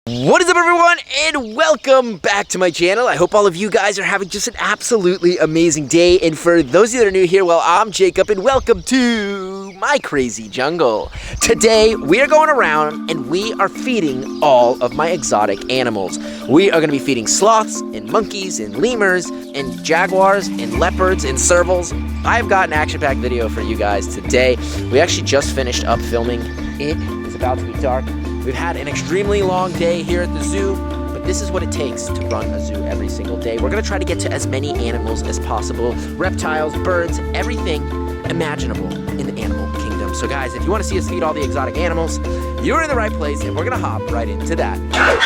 What is up, everyone, and welcome back to my channel. I hope all of you guys are having just an absolutely amazing day. And for those of you that are new here, well, I'm Jacob, and welcome to my crazy jungle. Today, we are going around and we are feeding all of my exotic animals. We are going to be feeding sloths and monkeys and lemurs and jaguars and leopards and servals. I've got an action-packed video for you guys today. We actually just finished up filming. It is about to be dark. We've had an extremely long day here at the zoo, but this is what it takes to run a zoo every single day. We're gonna try to get to as many animals as possible. Reptiles, birds, everything imaginable in the animal kingdom. So guys, if you wanna see us feed all the exotic animals, you're in the right place, and we're gonna hop right into that.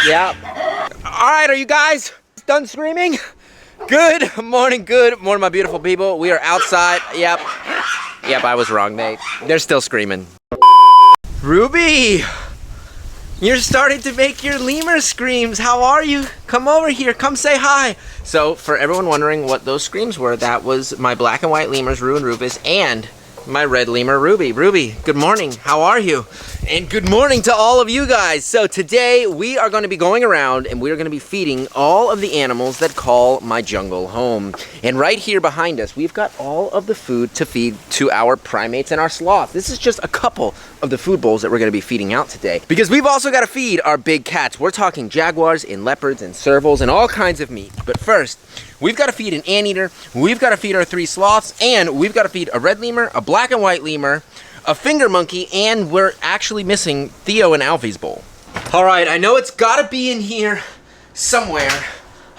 Yeah. All right, are you guys done screaming? Good morning, my beautiful people. We are outside. Yep, I was wrong, they're still screaming. Ruby! You're starting to make your lemur screams. How are you? Come over here. Come say hi. So, for everyone wondering what those screams were, that was my black and white lemurs, Rue and Rufus, and my red lemur, Ruby. Ruby, good morning. How are you? And good morning to all of you guys. So today we are going to be going around and we are going to be feeding all of the animals that call my jungle home. And right here behind us, we've got all of the food to feed to our primates and our sloths. This is just a couple of the food bowls that we're going to be feeding out today, because we've also got to feed our big cats. We're talking jaguars and leopards and servals and all kinds of meat. But first, we've got to feed an anteater, we've got to feed our 3 sloths, and we've got to feed a red lemur, a black and white lemur, a finger monkey, and we're actually missing Theo and Alfie's bowl. All right, I know it's got to be in here somewhere.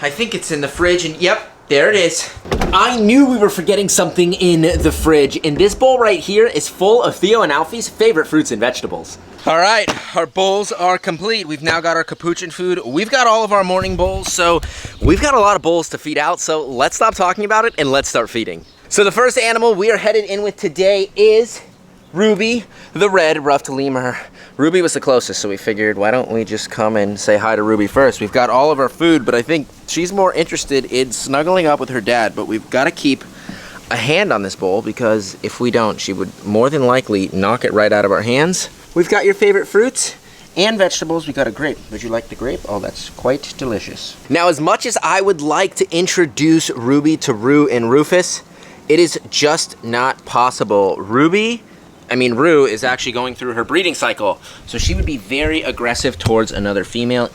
I think it's in the fridge, and yep, there it is. I knew we were forgetting something in the fridge, and this bowl right here is full of Theo and Alfie's favorite fruits and vegetables. All right, our bowls are complete. We've now got our capuchin food. We've got all of our morning bowls, so we've got a lot of bowls to feed out, so let's stop talking about it and let's start feeding. So the first animal we are headed in with today is Ruby, the red ruffed lemur. Ruby was the closest, so we figured, why don't we just come and say hi to Ruby first? We've got all of our food, but I think she's more interested in snuggling up with her dad, but we've got to keep a hand on this bowl, because if we don't, she would more than likely knock it right out of our hands. We've got your favorite fruits and vegetables. We got a grape. Would you like the grape? Oh, that's quite delicious. Now, as much as I would like to introduce Ruby to Rue and Rufus, it is just not possible. Rue is actually going through her breeding cycle, so she would be very aggressive towards another female.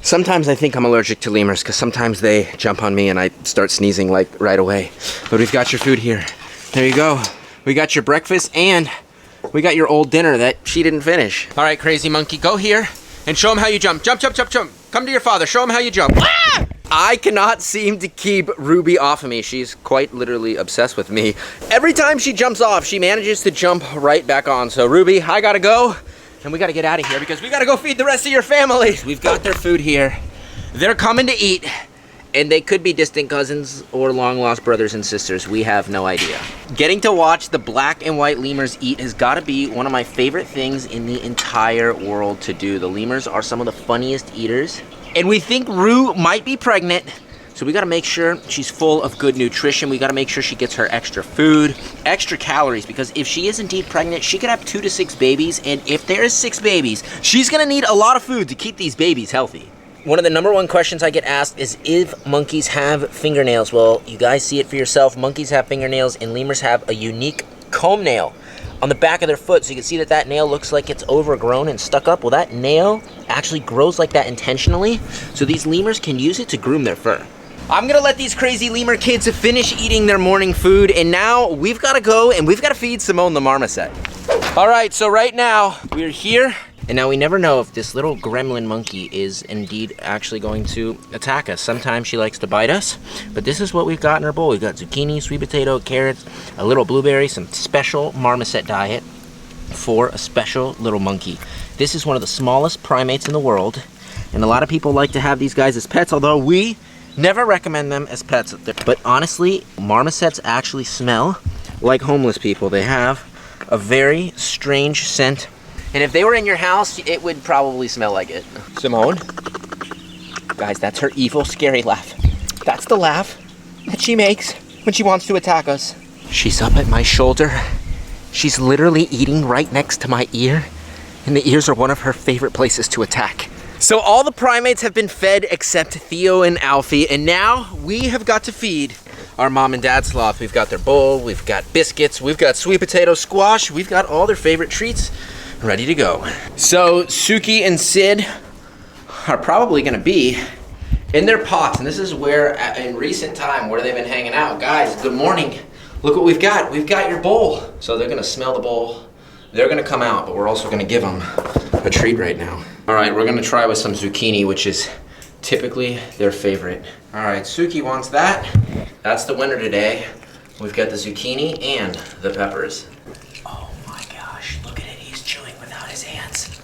Sometimes I think I'm allergic to lemurs, because sometimes they jump on me and I start sneezing like right away. But we've got your food here. There you go. We got your breakfast and we got your old dinner that she didn't finish. All right, crazy monkey, go here and show him how you jump. Jump, jump, jump, jump. Come to your father, show him how you jump. Ah! I cannot seem to keep Ruby off of me. She's quite literally obsessed with me. Every time she jumps off, she manages to jump right back on. So Ruby, I gotta go, and we gotta get out of here because we gotta go feed the rest of your family. We've got their food here. They're coming to eat, and they could be distant cousins or long-lost brothers and sisters. We have no idea. Getting to watch the black and white lemurs eat has gotta be one of my favorite things in the entire world to do. The lemurs are some of the funniest eaters. And we think Rue might be pregnant, so we gotta make sure she's full of good nutrition. We gotta make sure she gets her extra food, extra calories, because if she is indeed pregnant, she could have 2 to 6 babies, and if there is 6 babies, she's gonna need a lot of food to keep these babies healthy. One of the #1 questions I get asked is if monkeys have fingernails. Well, you guys see it for yourself. Monkeys have fingernails, and lemurs have a unique comb nail on the back of their foot, so you can see that that nail looks like it's overgrown and stuck up. Well, that nail actually grows like that intentionally, so these lemurs can use it to groom their fur. I'm gonna let these crazy lemur kids finish eating their morning food, and now we've gotta go and we've gotta feed Simone the marmoset. All right, so right now we're here, and now we never know if this little gremlin monkey is indeed actually going to attack us. Sometimes she likes to bite us, but this is what we've got in our bowl. We've got zucchini, sweet potato, carrots, a little blueberry, some special marmoset diet for a special little monkey. This is one of the smallest primates in the world, and a lot of people like to have these guys as pets, although we never recommend them as pets. But honestly, marmosets actually smell like homeless people. They have a very strange scent, and if they were in your house, it would probably smell like it. Simone? Guys, that's her evil, scary laugh. That's the laugh that she makes when she wants to attack us. She's up at my shoulder. She's literally eating right next to my ear, and the ears are one of her favorite places to attack. So all the primates have been fed except Theo and Alfie, and now we have got to feed our mom and dad sloth. We've got their bowl, we've got biscuits, we've got sweet potato squash, we've got all their favorite treats ready to go. So Suki and Sid are probably gonna be in their pots, and this is where, in recent time, where they've been hanging out. Guys, good morning. Look what we've got. We've got your bowl. So they're gonna smell the bowl. They're gonna come out, but we're also gonna give them a treat right now. All right, we're gonna try with some zucchini, which is typically their favorite. All right, Suki wants that. That's the winner today. We've got the zucchini and the peppers. Oh my gosh, look at it. He's chewing without his hands.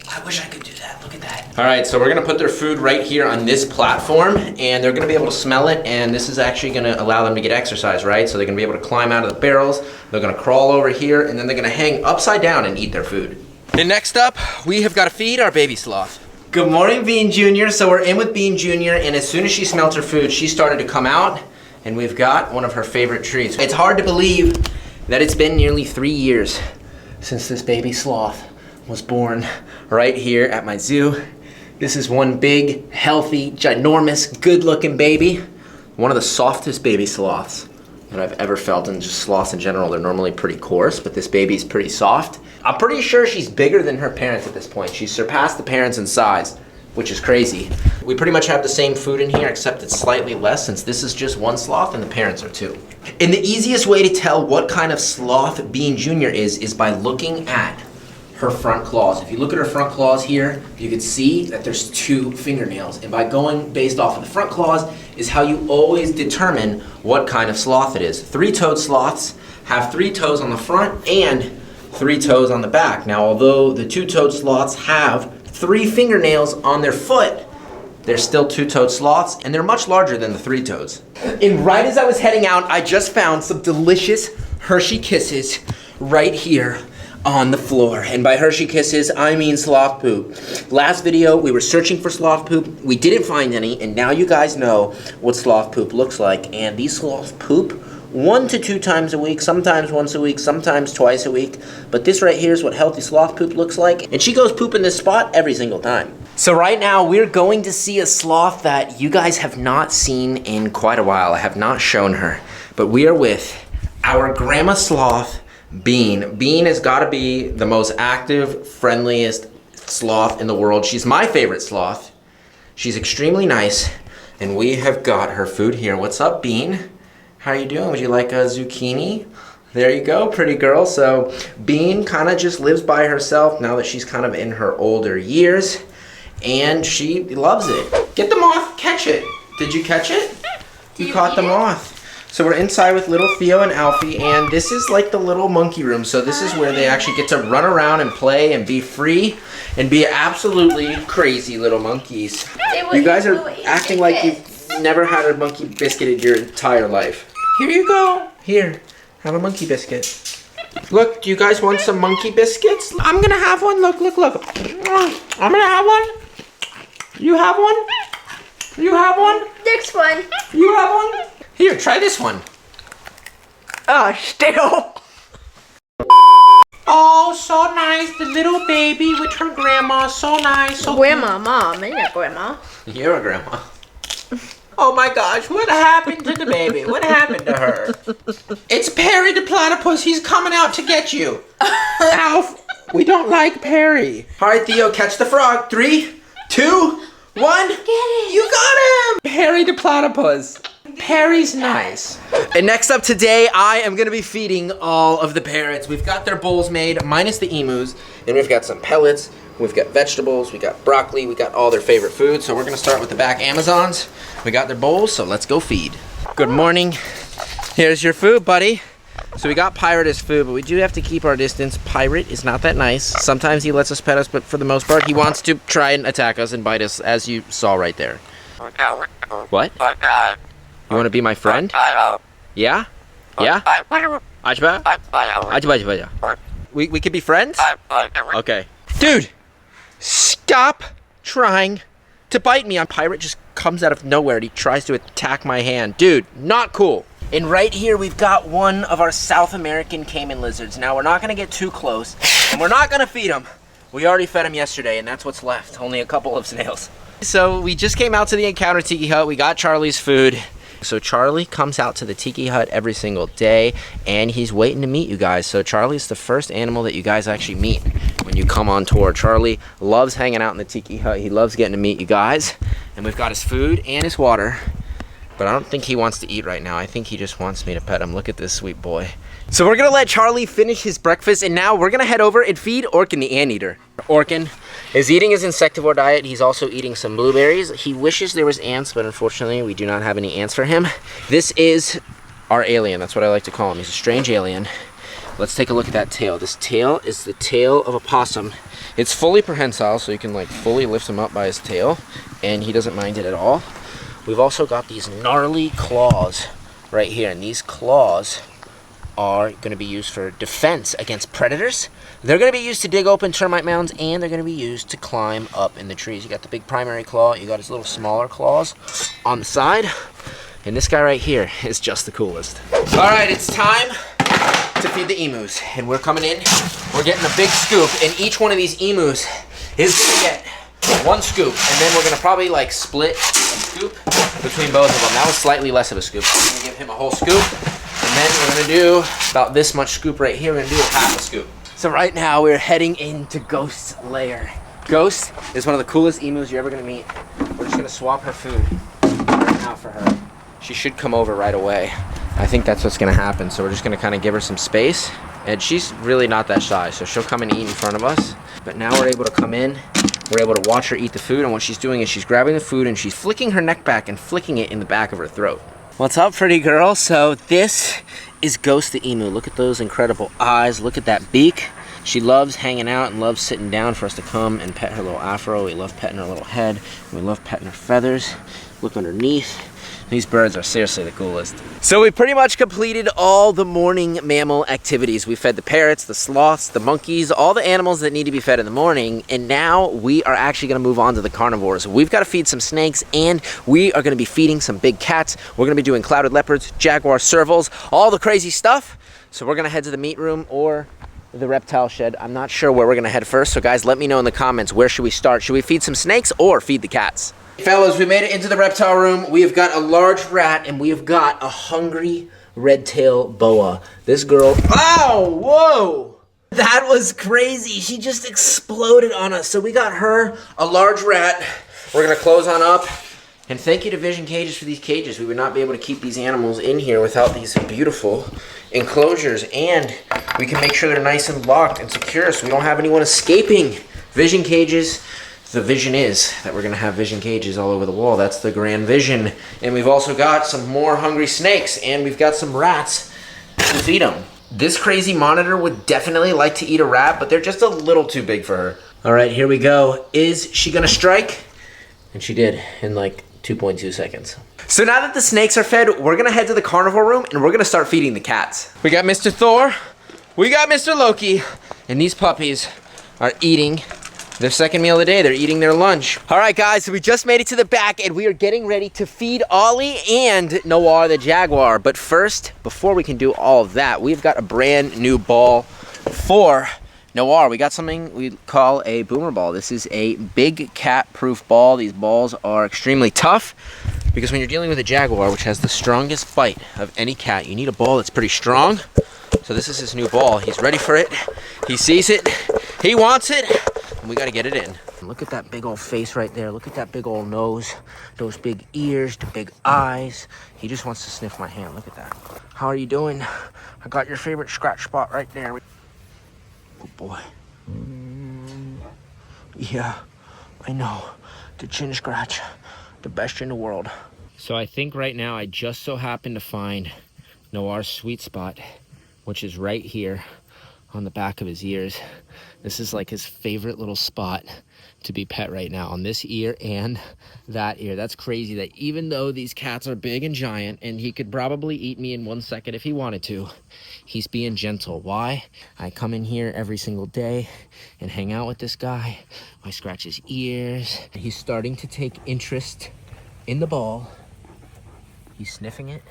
I wish I could do that. Look at that. All right, so we're gonna put their food right here on this platform, and they're gonna be able to smell it, and this is actually gonna allow them to get exercise, right? So they're gonna be able to climb out of the barrels, they're gonna crawl over here, and then they're gonna hang upside down and eat their food. And next up, we have gotta feed our baby sloth. Good morning, Bean Jr. So we're in with Bean Jr., and as soon as she smelled her food, she started to come out, and we've got one of her favorite treats. It's hard to believe that it's been nearly 3 years since this baby sloth was born right here at my zoo. This is one big, healthy, ginormous, good-looking baby. One of the softest baby sloths that I've ever felt, and just sloths in general. They're normally pretty coarse, but this baby's pretty soft. I'm pretty sure she's bigger than her parents at this point. She's surpassed the parents in size, which is crazy. We pretty much have the same food in here, except it's slightly less, since this is just one sloth and the parents are 2. And the easiest way to tell what kind of sloth Bean Jr. is by looking at her front claws. If you look at her front claws here, you can see that there's 2 fingernails. And by going based off of the front claws is how you always determine what kind of sloth it is. 3-toed sloths have 3 toes on the front and 3 toes on the back. Now, although the 2-toed sloths have 3 fingernails on their foot, they're still 2-toed sloths, and they're much larger than the 3-toes. And right as I was heading out, I just found some delicious Hershey Kisses right here on the floor. And by Hershey Kisses, I mean sloth poop. Last video, we were searching for sloth poop. We didn't find any, and now you guys know what sloth poop looks like. And these sloths poop 1 to 2 times a week, sometimes once a week, sometimes twice a week. But this right here is what healthy sloth poop looks like. And she goes poop in this spot every single time. So right now, we're going to see a sloth that you guys have not seen in quite a while. I have not shown her. But we are with our grandma sloth, Bean. Bean has got to be the most active, friendliest sloth in the world. She's my favorite sloth. She's extremely nice, and we have got her food here. What's up, Bean? How are you doing? Would you like a zucchini? There you go, pretty girl. So Bean kind of just lives by herself now that she's kind of in her older years, and she loves it. Get the moth, catch it. Did you catch it? You caught the moth. So we're inside with little Theo and Alfie, and this is like the little monkey room. So this is where they actually get to run around and play and be free and be absolutely crazy little monkeys. You guys are acting like you've never had a monkey biscuit in your entire life. Here you go. Here, have a monkey biscuit. Look, do you guys want some monkey biscuits? I'm gonna have one. Look, look, look. I'm gonna have one. You have one? You have one? Next one. You have one? Here, try this one. Oh, still. Oh, so nice. The little baby with her grandma. So nice. So Grandma, Mom, I'm not grandma. You're a grandma. Oh my gosh, what happened to the baby? What happened to her? It's Perry the platypus. He's coming out to get you. Alf, we don't like Perry. All right, Theo, catch the frog. 3, 2, 1. Get it. You got him. Perry the platypus. Perry's nice. And next up today, I am gonna be feeding all of the parrots. We've got their bowls made, minus the emus, and we've got some pellets, we've got vegetables, we got broccoli, we got all their favorite food. So we're gonna start with the back Amazons. We got their bowls, so let's go feed. Good morning. Here's your food, buddy. So we got Pirate as food, but we do have to keep our distance. Pirate is not that nice. Sometimes he lets us pet us, but for the most part, he wants to try and attack us and bite us, as you saw right there. What? You want to be my friend? Yeah? Yeah? We could be friends? Okay. Dude, stop trying to bite me. A pirate just comes out of nowhere and he tries to attack my hand. Dude, not cool. And right here we've got one of our South American caiman lizards. Now we're not gonna get too close and we're not gonna feed him. We already fed him yesterday, and that's what's left. Only a couple of snails. So we just came out to the Encounter Tiki Hut. We got Charlie's food. So Charlie comes out to the Tiki Hut every single day, and he's waiting to meet you guys. So Charlie's the first animal that you guys actually meet when you come on tour. Charlie loves hanging out in the Tiki Hut. He loves getting to meet you guys. And we've got his food and his water. But I don't think he wants to eat right now. I think he just wants me to pet him. Look at this sweet boy. So we're gonna let Charlie finish his breakfast, and now we're gonna head over and feed Orkin the anteater. Orkin is eating his insectivore diet. He's also eating some blueberries. He wishes there was ants, but unfortunately we do not have any ants for him. This is our alien. That's what I like to call him. He's a strange alien. Let's take a look at that tail. This tail is the tail of a possum. It's fully prehensile, so you can like fully lift him up by his tail, and he doesn't mind it at all. We've also got these gnarly claws right here, and these claws are going to be used for defense against predators. They're going to be used to dig open termite mounds, and they're going to be used to climb up in the trees. You got the big primary claw, you got his little smaller claws on the side, and this guy right here is just the coolest. All right, it's time to feed the emus, and we're coming in. We're getting a big scoop, and each one of these emus is going to get one scoop, and then we're going to probably like split a scoop between both of them. That was slightly less of a scoop. So we're going to give him a whole scoop. And then we're gonna do about this much scoop right here. We're gonna do a half a scoop. So right now we're heading into Ghost's lair. Ghost is one of the coolest emus you're ever gonna meet. We're just gonna swap her food right now for her. She should come over right away. I think that's what's gonna happen. So we're just gonna kind of give her some space. And she's really not that shy, so she'll come and eat in front of us. But now we're able to come in. We're able to watch her eat the food, and what she's doing is she's grabbing the food and she's flicking her neck back and flicking it in the back of her throat. What's up, pretty girl? So this is Ghost the emu. Look at those incredible eyes. Look at that beak. She loves hanging out and loves sitting down for us to come and pet her little afro. We love petting her little head. We love petting her feathers. Look underneath. These birds are seriously the coolest. So we pretty much completed all the morning mammal activities. We fed the parrots, the sloths, the monkeys, all the animals that need to be fed in the morning. And now we are actually gonna move on to the carnivores. We've gotta feed some snakes, and we are gonna be feeding some big cats. We're gonna be doing clouded leopards, jaguar servals, all the crazy stuff. So we're gonna head to the meat room or the reptile shed. I'm not sure where we're gonna head first. So guys, let me know in the comments, where should we start? Should we feed some snakes or feed the cats? Fellas, we made it into the reptile room. We have got a large rat, and we have got a hungry red-tail boa. This girl, ow, whoa! That was crazy. She just exploded on us. So we got her, a large rat. We're gonna close on up. And thank you to Vision Cages for these cages. We would not be able to keep these animals in here without these beautiful enclosures. And we can make sure they're nice and locked and secure so we don't have anyone escaping. Vision Cages. The vision is that we're gonna have Vision Cages all over the wall. That's the grand vision. And we've also got some more hungry snakes, and we've got some rats to feed them. This crazy monitor would definitely like to eat a rat, but they're just a little too big for her. All right, here we go. Is she gonna strike? And she did in like 2.2 seconds. So now that the snakes are fed, we're gonna head to the carnivore room, and we're gonna start feeding the cats. We got Mr. Thor, we got Mr. Loki, and these puppies are eating their second meal of the day. They're eating their lunch. All right, guys, so we just made it to the back, and we are getting ready to feed Ollie and Noir the jaguar. But first, before we can do all of that, we've got a brand new ball for Noir. We got something we call a boomer ball. This is a big cat-proof ball. These balls are extremely tough because when you're dealing with a jaguar, which has the strongest bite of any cat, you need a ball that's pretty strong. So this is his new ball. He's ready for it. He sees it. He wants it. And we got to get it in. Look at that big old face right there. Look at that big old nose. Those big ears, the big eyes. He just wants to sniff my hand. Look at that. How are you doing? I got your favorite scratch spot right there. Good boy. Yeah, I know. The chin scratch. The best in the world. So I think right now I just so happen to find Noir's sweet spot, which is right here on the back of his ears. This is like his favorite little spot to be pet right now, on this ear and that ear. That's crazy that even though these cats are big and giant and he could probably eat me in 1 second if he wanted to, he's being gentle. Why? I come in here every single day and hang out with this guy. I scratch his ears. He's starting to take interest in the ball. He's sniffing it.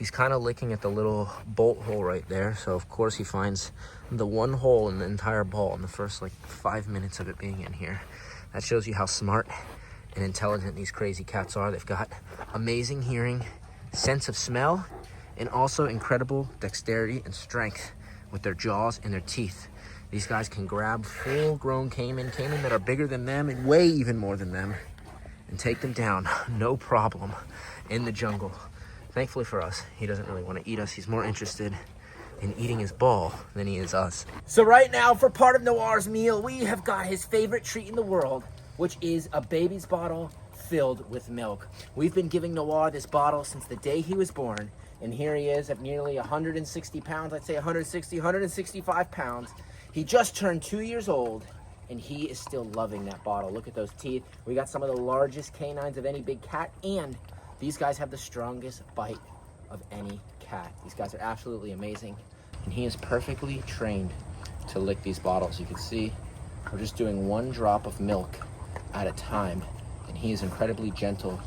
He's kind of licking at the little bolt hole right there. So of course he finds the one hole in the entire ball in the first like 5 minutes of it being in here. That shows you how smart and intelligent these crazy cats are. They've got amazing hearing, sense of smell, and also incredible dexterity and strength with their jaws and their teeth. These guys can grab full-grown caiman that are bigger than them and weigh even more than them, and take them down, no problem, in the jungle. Thankfully for us, he doesn't really want to eat us. He's more interested in eating his ball than he is us. So right now, for part of Noir's meal, we have got his favorite treat in the world, which is a baby's bottle filled with milk. We've been giving Noir this bottle since the day he was born, and here he is at nearly 160 pounds. I'd say 160, 165 pounds. He just turned 2 years old, and he is still loving that bottle. Look at those teeth. We got some of the largest canines of any big cat, and these guys have the strongest bite of any cat. These guys are absolutely amazing, and he is perfectly trained to lick these bottles. You can see we're just doing 1 drop of milk at a time, and he is incredibly gentle,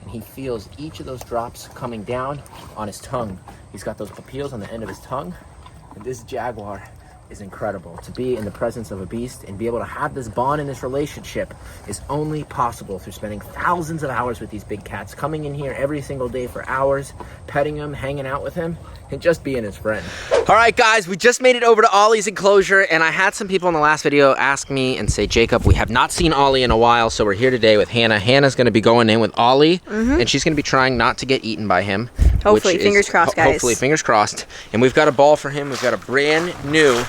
and he feels each of those drops coming down on his tongue. He's got those papilles on the end of his tongue, and this jaguar is incredible. To be in the presence of a beast and be able to have this bond and this relationship is only possible through spending thousands of hours with these big cats, coming in here every single day for hours, petting him, hanging out with him, and just being his friend. All right, guys, we just made it over to Ollie's enclosure, and I had some people in the last video ask me and say, Jacob, we have not seen Ollie in a while, so we're here today with Hannah. Hannah's gonna be going in with Ollie, and she's gonna be trying not to get eaten by him. Hopefully, fingers crossed, guys. Hopefully, fingers crossed. And we've got a ball for him. We've got a brand new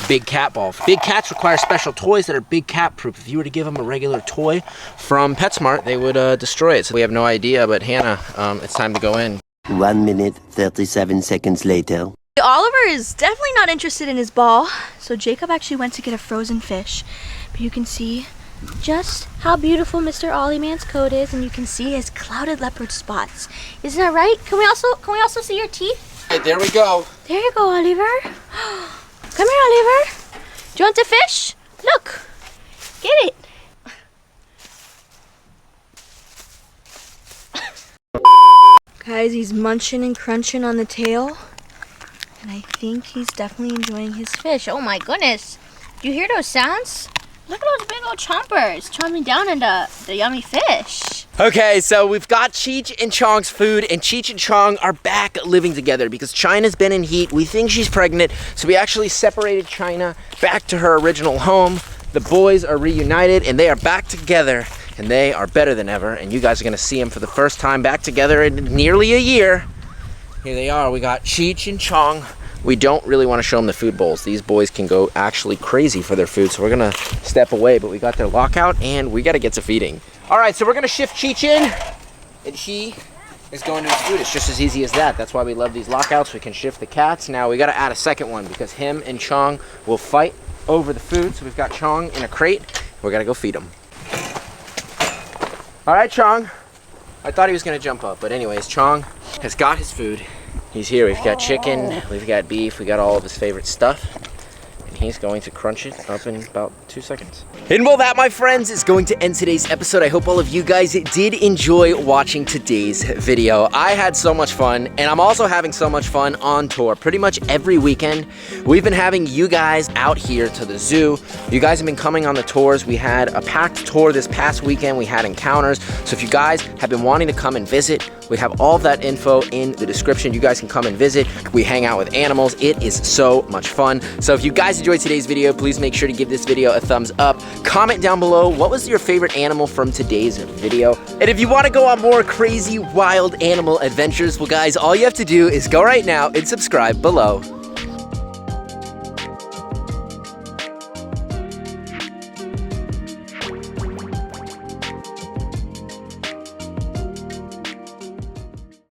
big cat ball. Big cats require special toys that are big cat proof. If you were to give them a regular toy from PetSmart, they would destroy it. So we have no idea, but Hannah, it's time to go in. 1 minute, 37 seconds later. Oliver is definitely not interested in his ball, so Jacob actually went to get a frozen fish. But you can see just how beautiful Mr. Ollie Man's coat is, and you can see his clouded leopard spots. Isn't that right? Can we also see your teeth? Hey, there we go. There you go, Oliver. Come here, Oliver. Do you want to fish? Look, get it. Guys, he's munching and crunching on the tail, and I think he's definitely enjoying his fish. Oh my goodness, do you hear those sounds? Look at those big old chompers chomping down into the yummy fish. Okay, so we've got Cheech and Chong's food, and Cheech and Chong are back living together because China's been in heat. We think she's pregnant, so we actually separated China back to her original home. The boys are reunited, and they are back together, and they are better than ever, and you guys are gonna see them for the first time back together in nearly a year. Here they are. We got Cheech and Chong. We don't really want to show them the food bowls. These boys can go actually crazy for their food, so we're gonna step away, but we got their lockout, and we gotta get to feeding. All right, so we're gonna shift Cheech in, and he is going to his food. It's just as easy as that. That's why we love these lockouts. We can shift the cats. Now we gotta add a second one because him and Chong will fight over the food. So we've got Chong in a crate. We're gonna go feed him. All right, Chong. I thought he was gonna jump up, but anyways, Chong has got his food. He's here. We've got chicken, we've got beef, we got all of his favorite stuff. And he's going to crunch it up in about 2 seconds. And well, that, my friends, is going to end today's episode. I hope all of you guys did enjoy watching today's video. I had so much fun, and I'm also having so much fun on tour. Pretty much every weekend, we've been having you guys out here to the zoo. You guys have been coming on the tours. We had a packed tour this past weekend. We had encounters. So if you guys have been wanting to come and visit, we have all of that info in the description. You guys can come and visit. We hang out with animals. It is so much fun. So if you guys enjoyed today's video, please make sure to give this video a thumbs up. Comment down below, what was your favorite animal from today's video? And if you want to go on more crazy, wild animal adventures, well guys, all you have to do is go right now and subscribe below.